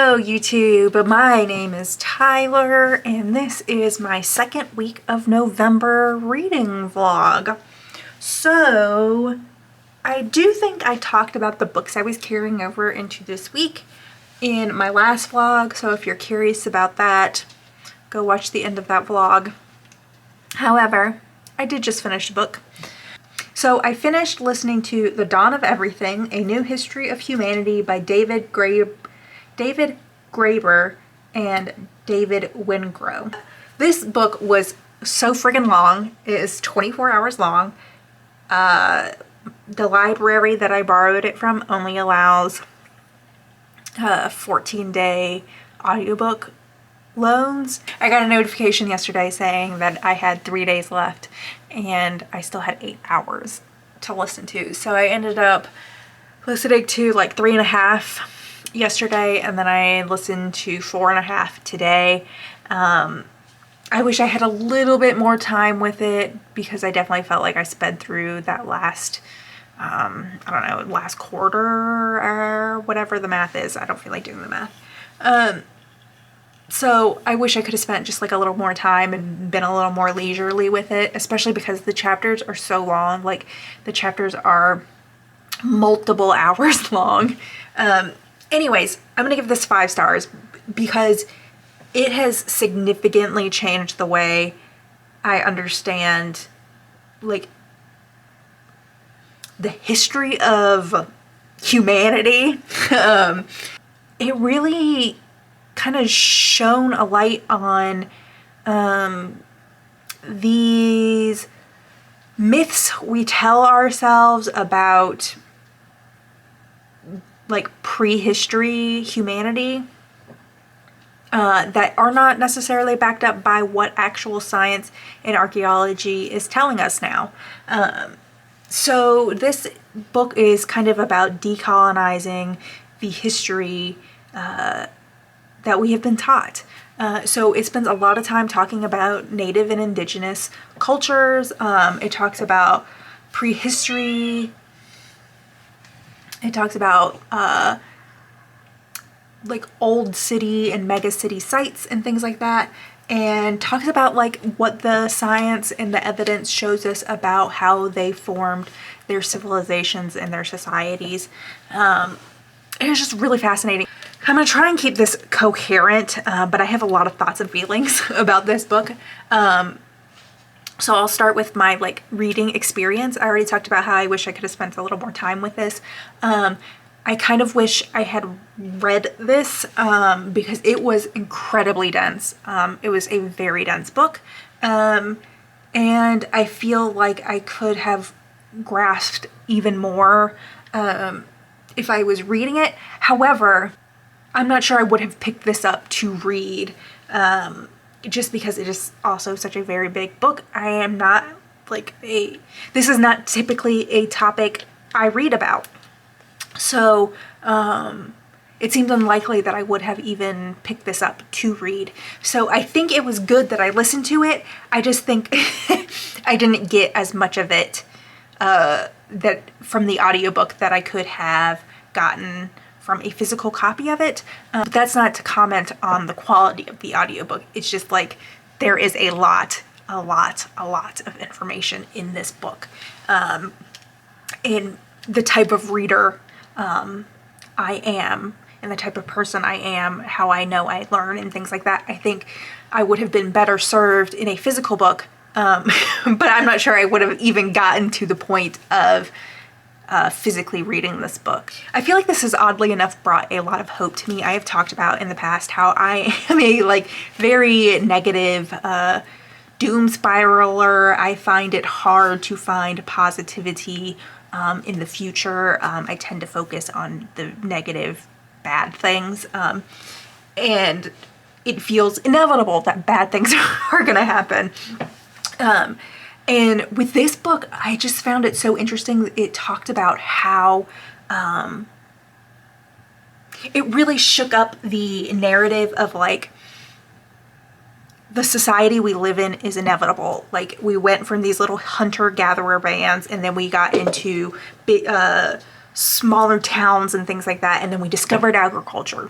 Hello YouTube, my name is Tyler and this is my second week of November reading vlog. So I do think I talked about the books I was carrying over into this week in my last vlog, so if you're curious about that, go watch the end of that vlog. However, I did just finish a book. So I finished listening to The Dawn of Everything, A New History of Humanity by David Graeber and David Wengrow. This book was so friggin' long. It is 24 hours long. The library that I borrowed it from only allows 14-day audiobook loans. I got a notification yesterday saying that I had 3 days left and I still had 8 hours to listen to. So I ended up listening to like 3.5 yesterday, and then I listened to 4.5 today. I wish I had a little bit more time with it because I definitely felt like I sped through that last, I don't know, last quarter or whatever the math is. I don't feel like doing the math. So I wish I could have spent just like a little more time and been a little more leisurely with it, especially because the chapters are so long. Like the chapters are multiple hours long. Anyways, I'm gonna give this 5 stars because it has significantly changed the way I understand like the history of humanity. It really kind of shone a light on these myths we tell ourselves about like prehistory humanity that are not necessarily backed up by what actual science and archaeology is telling us now. So this book is kind of about decolonizing the history that we have been taught. So it spends a lot of time talking about native and indigenous cultures. It talks about prehistory. It talks about like old city and mega city sites and things like that, and talks about like what the science and the evidence shows us about how they formed their civilizations and their societies. It's just really fascinating. I'm gonna try and keep this coherent, but I have a lot of thoughts and feelings about this book. So I'll start with my like reading experience. I already talked about how I wish I could have spent a little more time with this. I kind of wish I had read this because it was incredibly dense. It was a very dense book. And I feel like I could have grasped even more if I was reading it. However, I'm not sure I would have picked this up to read just because it is also such a very big book. I am not like this is not typically a topic I read about. So it seemed unlikely that I would have even picked this up to read. So I think it was good that I listened to it. I just think I didn't get as much of it that from the audiobook that I could have gotten from a physical copy of it. But that's not to comment on the quality of the audiobook. It's just like there is a lot of information in this book. And the type of reader I am and the type of person I am, how I know I learn and things like that, I think I would have been better served in a physical book. But I'm not sure I would have even gotten to the point of physically reading this book. I feel like this has oddly enough brought a lot of hope to me. I have talked about in the past how I am a like very negative doom spiraler. I find it hard to find positivity in the future. I tend to focus on the negative, bad things, and it feels inevitable that bad things are gonna happen. And with this book, I just found it so interesting. It talked about how it really shook up the narrative of like the society we live in is inevitable. Like we went from these little hunter-gatherer bands and then we got into smaller towns and things like that, and then we discovered agriculture,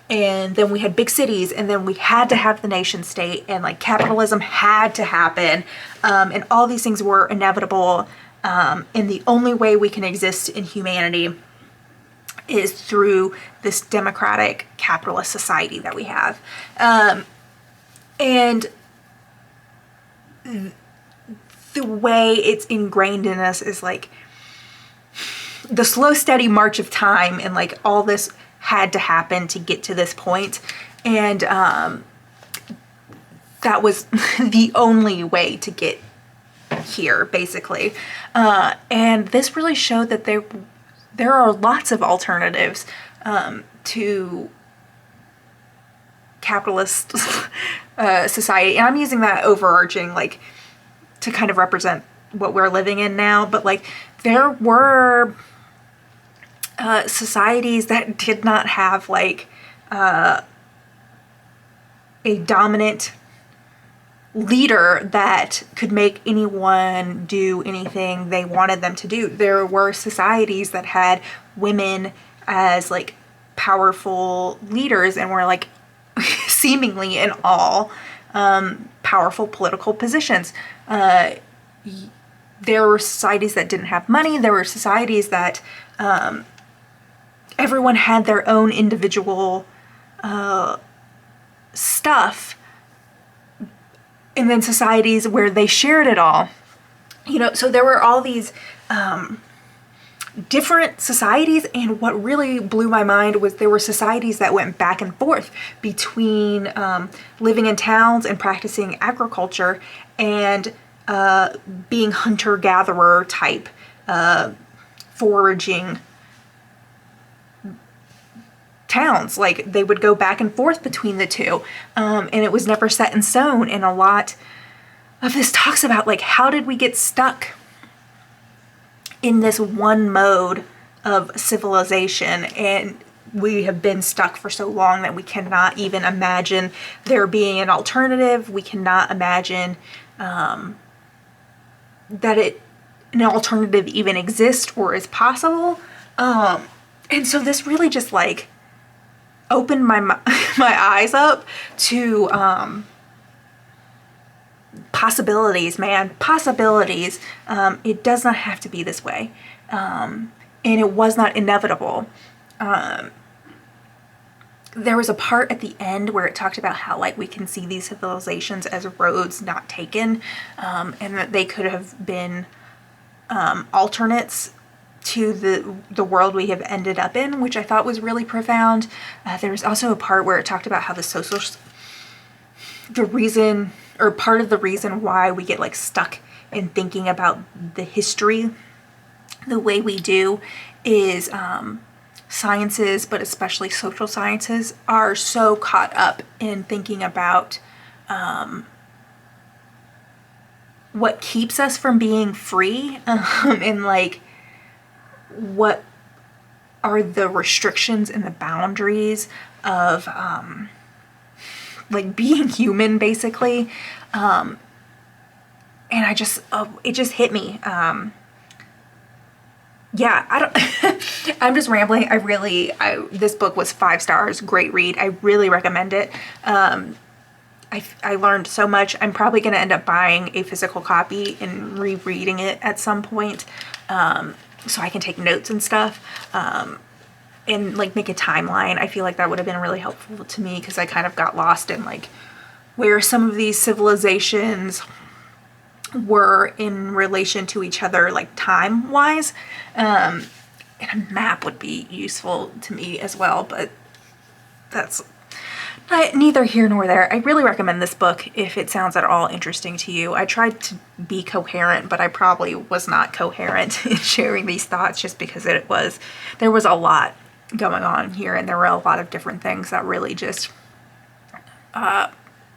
and then we had big cities, and then we had to have the nation state, and like capitalism had to happen, and all these things were inevitable, and the only way we can exist in humanity is through this democratic capitalist society that we have. And the way it's ingrained in us is like the slow, steady march of time, and like all this had to happen to get to this point. And that was the only way to get here, basically. And this really showed that there are lots of alternatives to capitalist society. And I'm using that overarching, like, to kind of represent what we're living in now. But like, there were societies that did not have like a dominant leader that could make anyone do anything they wanted them to do. There were societies that had women as like powerful leaders and were like seemingly in all powerful political positions. There were societies that didn't have money. There were societies that everyone had their own individual stuff. And then societies where they shared it all. You know, so there were all these different societies, and what really blew my mind was there were societies that went back and forth between living in towns and practicing agriculture and being hunter-gatherer type, foraging towns. Like, they would go back and forth between the two, and it was never set in stone. And a lot of this talks about like, how did we get stuck in this one mode of civilization, and we have been stuck for so long that we cannot even imagine there being an alternative. We cannot imagine that an alternative even exists or is possible. And so this really just like opened my eyes up to possibilities, man. Possibilities. It does not have to be this way. And it was not inevitable. There was a part at the end where it talked about how like we can see these civilizations as roads not taken, and that they could have been alternates to the world we have ended up in, which I thought was really profound. There was also a part where it talked about how part of the reason why we get like stuck in thinking about the history the way we do is sciences, but especially social sciences, are so caught up in thinking about what keeps us from being free, and like what are the restrictions and the boundaries of like being human, basically. And I just it just hit me. Yeah, I'm just rambling. This book was 5 stars, great read. I really recommend it. I learned so much. I'm probably going to end up buying a physical copy and rereading it at some point, so I can take notes and stuff, and like make a timeline. I feel like that would have been really helpful to me, because I kind of got lost in like where some of these civilizations were in relation to each other, like time-wise. And a map would be useful to me as well, but that's neither here nor there. I really recommend this book if it sounds at all interesting to you. I tried to be coherent, but I probably was not coherent in sharing these thoughts, just because there was a lot going on here, and there were a lot of different things that really just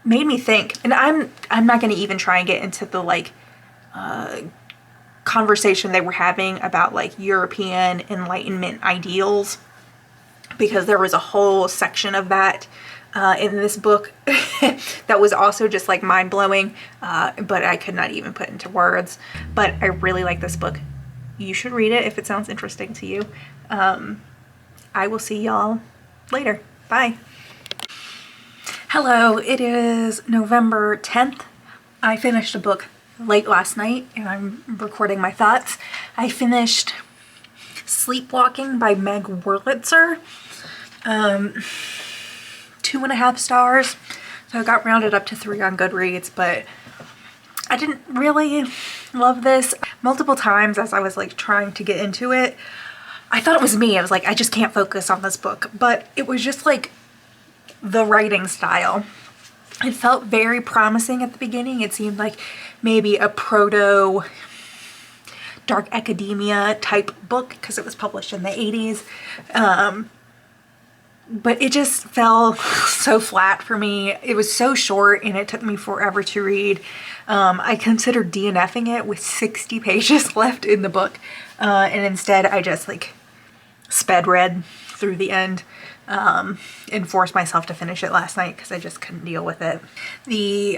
made me think. And I'm not going to even try and get into the like conversation they were having about like European Enlightenment ideals, because there was a whole section of that in this book that was also just like mind-blowing, but I could not even put into words. But I really like this book. you should read it if it sounds interesting to you. I will see y'all later. Bye. Hello, it is November 10th. I finished a book late last night and I'm recording my thoughts. I finished Sleepwalking by Meg Wurlitzer. 2.5 stars. So I got rounded up to 3 on Goodreads, but I didn't really love this. Multiple times as I was like trying to get into it, I thought it was me. I was like, I just can't focus on this book. But it was just like the writing style. It felt very promising at the beginning. It seemed like maybe a proto dark academia type book because it was published in the 80s. But it just fell so flat for me. It was so short and it took me forever to read. I considered DNFing it with 60 pages left in the book. And instead I just like sped read through the end and forced myself to finish it last night because I just couldn't deal with it. The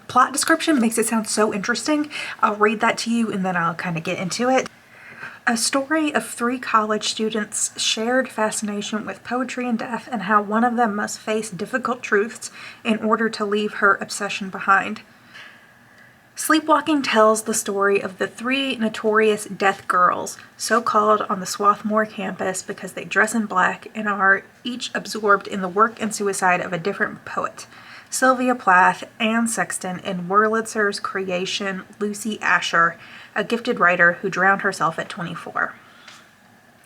plot description makes it sound so interesting. I'll read that to you and then I'll kind of get into it. A story of 3 college students' shared fascination with poetry and death and how one of them must face difficult truths in order to leave her obsession behind. Sleepwalking tells the story of the 3 notorious death girls, so called on the Swarthmore campus because they dress in black and are each absorbed in the work and suicide of a different poet. Sylvia Plath, Anne Sexton, and Wurlitzer's creation Lucy Asher, a gifted writer who drowned herself at 24.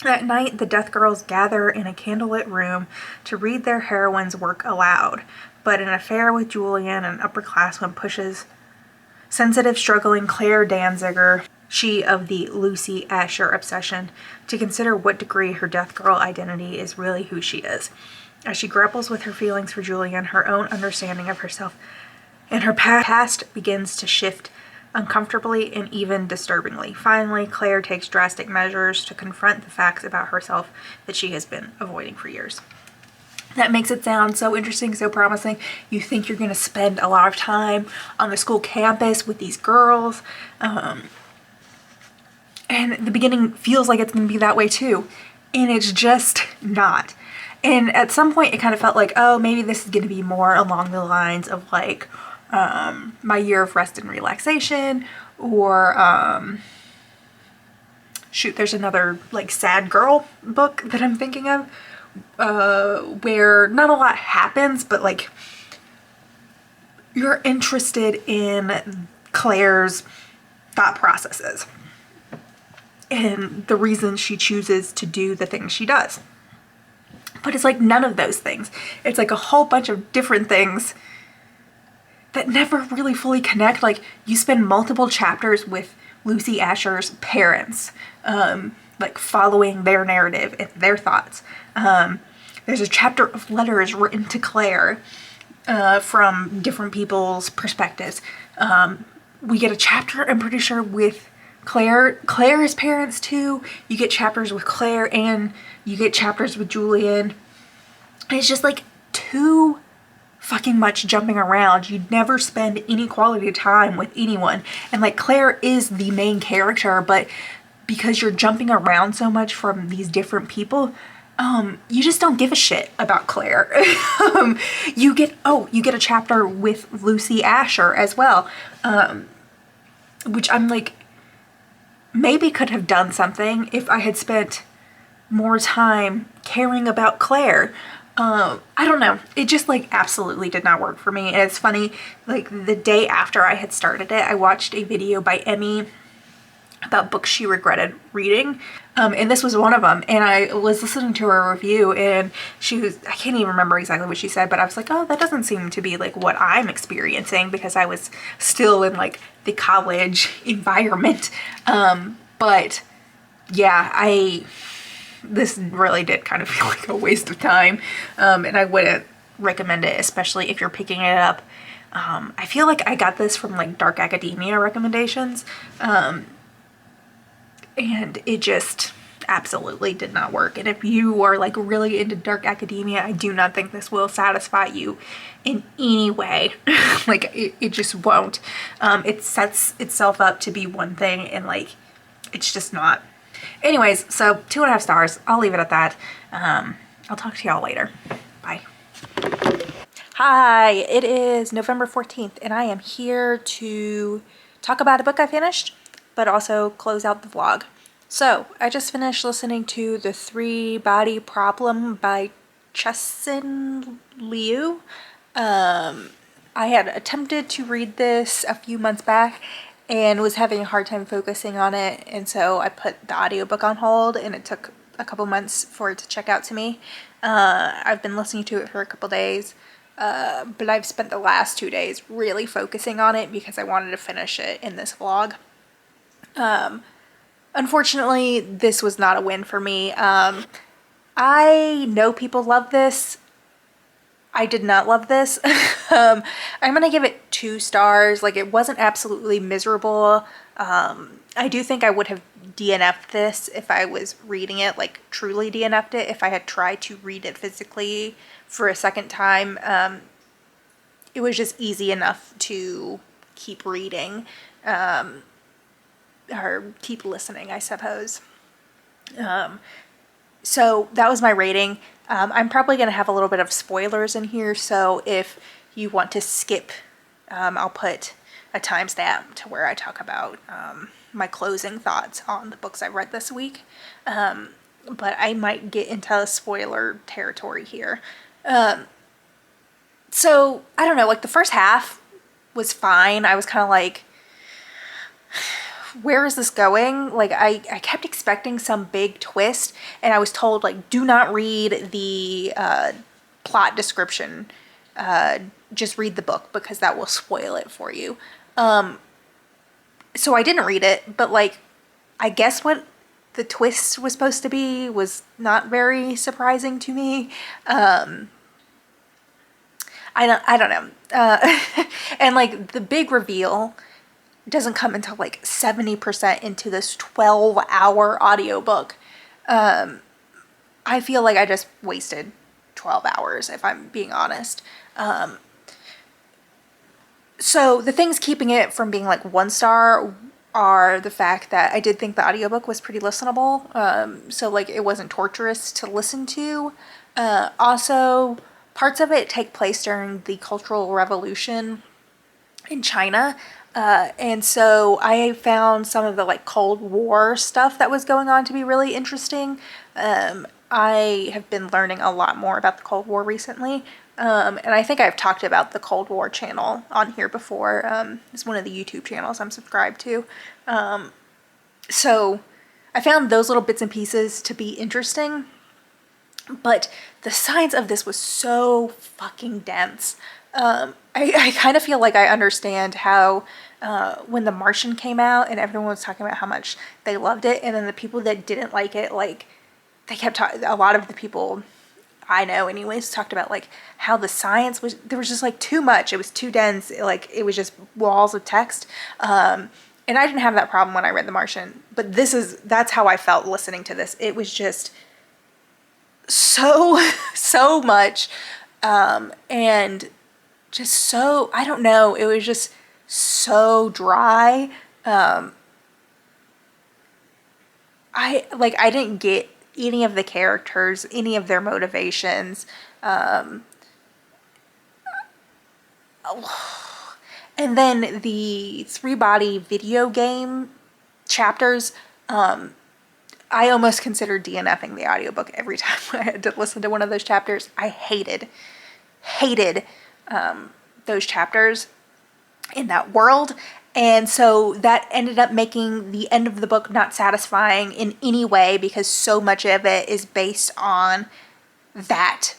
At night, the Death Girls gather in a candlelit room to read their heroine's work aloud, but an affair with Julian, an upperclassman, pushes sensitive, struggling Claire Danziger, she of the Lucy Asher obsession, to consider what degree her Death Girl identity is really who she is. As she grapples with her feelings for Julian, her own understanding of herself and her past begins to shift uncomfortably and even disturbingly. Finally, Claire takes drastic measures to confront the facts about herself that she has been avoiding for years. That makes it sound so interesting, so promising. You think you're going to spend a lot of time on the school campus with these girls. And the beginning feels like it's going to be that way too. And it's just not. And at some point it kind of felt like, oh, maybe this is going to be more along the lines of like My Year of Rest and Relaxation, or shoot, there's another like sad girl book that I'm thinking of where not a lot happens, but like you're interested in Claire's thought processes and the reasons she chooses to do the things she does. But it's like none of those things. It's like a whole bunch of different things that never really fully connect. Like you spend multiple chapters with Lucy Asher's parents, like following their narrative and their thoughts. There's a chapter of letters written to Claire from different people's perspectives. We get a chapter, I'm pretty sure, with Claire's parents too. You get chapters with Claire and you get chapters with Julian. And it's just like too fucking much jumping around. You'd never spend any quality time with anyone. And like Claire is the main character, but because you're jumping around so much from these different people, you just don't give a shit about Claire. You get a chapter with Lucy Asher as well, which I'm like, maybe could have done something if I had spent more time caring about Claire. I don't know. It just like absolutely did not work for me. And it's funny, like the day after I had started it, I watched a video by Emmy about books she regretted reading. And this was one of them. And I was listening to her review and I can't even remember exactly what she said, but I was like, oh, that doesn't seem to be like what I'm experiencing, because I was still in like the college environment. But yeah, this really did kind of feel like a waste of time. And I wouldn't recommend it, especially if you're picking it up. I feel like I got this from like dark academia recommendations. And it just absolutely did not work. And if you are like really into dark academia, I do not think this will satisfy you in any way. Like it just won't. It sets itself up to be one thing, and like It's just not. Anyways, so 2.5 stars. I'll leave it at that. I'll talk to y'all later. Bye. Hi, it is November 14th, and I am here to talk about a book I finished, but also close out the vlog. So, I just finished listening to The Three Body Problem by Chesson Liu. I had attempted to read this a few months back and was having a hard time focusing on it, and so I put the audiobook on hold, and it took a couple months for it to check out to me. I've been listening to it for a couple days, but I've spent the last 2 days really focusing on it because I wanted to finish it in this vlog. Unfortunately, this was not a win for me. I know people love this. I did not love this. I'm gonna give it 2 stars. Like, it wasn't absolutely miserable. I do think I would have DNF'd this if I was reading it, like truly DNF'd it, if I had tried to read it physically for a second time. It was just easy enough to keep reading, or keep listening, I suppose. So that was my rating. I'm probably going to have a little bit of spoilers in here, so if you want to skip, I'll put a timestamp to where I talk about my closing thoughts on the books I read this week. But I might get into spoiler territory here. So, I don't know, like the first half was fine. I was kind of like, where is this going? Like, I kept expecting some big twist, and I was told, like, do not read the plot description. Just read the book because that will spoil it for you. So I didn't read it, but, like, I guess what the twist was supposed to be was not very surprising to me. I don't know. And, like, the big reveal doesn't come until like 70% into this 12-hour audiobook. I feel like I just wasted 12 hours, if I'm being honest. So the things keeping it from being like 1 star are the fact that I did think the audiobook was pretty listenable. So like it wasn't torturous to listen to. Also, parts of it take place during the Cultural Revolution in China. And so I found some of the like Cold War stuff that was going on to be really interesting. I have been learning a lot more about the Cold War recently. And I think I've talked about the Cold War channel on here before. It's one of the YouTube channels I'm subscribed to. So I found those little bits and pieces to be interesting. But the science of this was so fucking dense. I kind of feel like I understand how when The Martian came out and everyone was talking about how much they loved it, and then the people that didn't like it, like, they kept talking, a lot of the people I know anyways talked about like how the science was, there was just like too much, it was too dense, like it was just walls of text. And I didn't have that problem when I read The Martian, but that's how I felt listening to this. It was just so much, and just so, I don't know, it was just so dry. I didn't get any of the characters, any of their motivations. And then the 3-body video game chapters, I almost considered DNFing the audiobook every time I had to listen to one of those chapters. I hated those chapters in that world. And so that ended up making the end of the book not satisfying in any way, because so much of it is based on that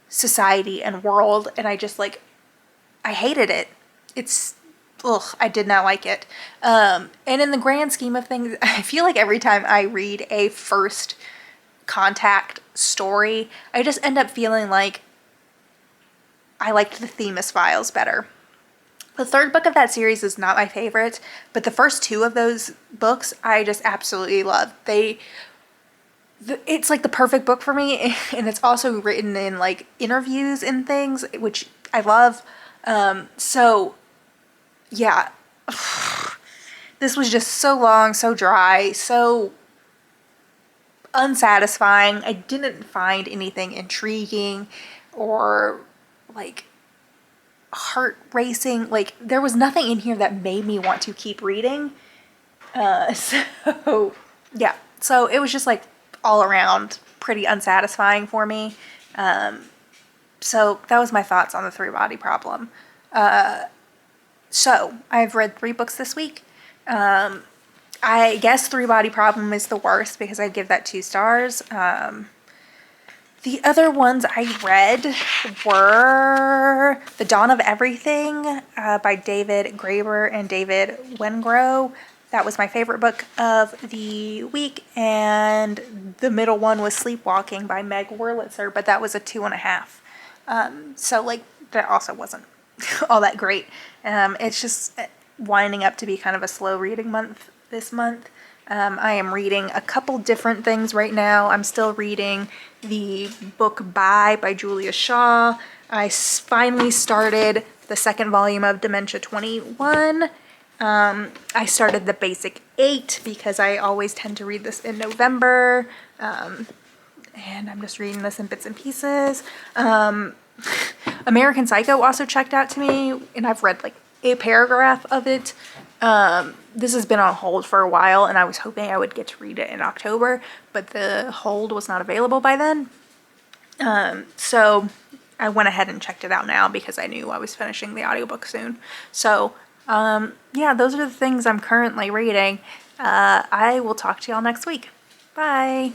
society and world. And I just like, I hated it. I did not like it. And in the grand scheme of things, I feel like every time I read a first contact story, I just end up feeling like I liked the Themis Files better. The 3rd book of that series is not my favorite, but the first 2 of those books I just absolutely love. It's like the perfect book for me, and it's also written in like interviews and things, which I love. So yeah, this was just so long, so dry, so unsatisfying. I didn't find anything intriguing or like heart racing. Like there was nothing in here that made me want to keep reading. So yeah, so it was just like all around pretty unsatisfying for me. So that was my thoughts on the three body problem. So I've read 3 books this week. I guess Three Body Problem is the worst because I give that 2 stars. The other ones I read were The Dawn of Everything by David Graeber and David Wengrow. That was my favorite book of the week. And the middle one was Sleepwalking by Meg Wurlitzer, but that was a 2.5. So like that also wasn't all that great. It's just winding up to be kind of a slow reading month this month. I am reading a couple different things right now. I'm still reading the book by Julia Shaw. I finally started the 2nd volume of Dementia 21. I started the Basic 8 because I always tend to read this in November. And I'm just reading this in bits and pieces. American Psycho also checked out to me, and I've read like a paragraph of it. This has been on hold for a while, and I was hoping I would get to read it in October, but the hold was not available by then. So I went ahead and checked it out now because I knew I was finishing the audiobook soon. So yeah, those are the things I'm currently reading. I will talk to y'all next week. Bye.